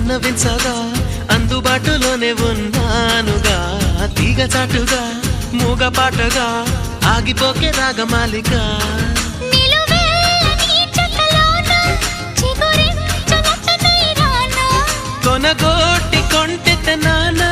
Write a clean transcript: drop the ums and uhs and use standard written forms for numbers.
విన్నవించగా అందుబాటులోనే ఉన్నానుగా తీగ చాటుగా మూగపాటగా ఆగిపోకే రాగమాలిక కొనగోటి కొంటె నానా